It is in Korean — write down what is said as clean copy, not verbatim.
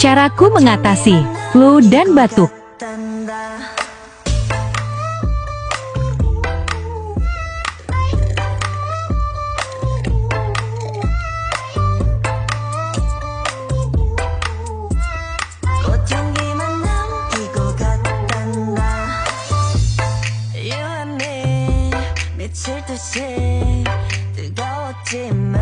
Caraku mengatasi flu dan batuk. 미칠 듯이 뜨거웠지만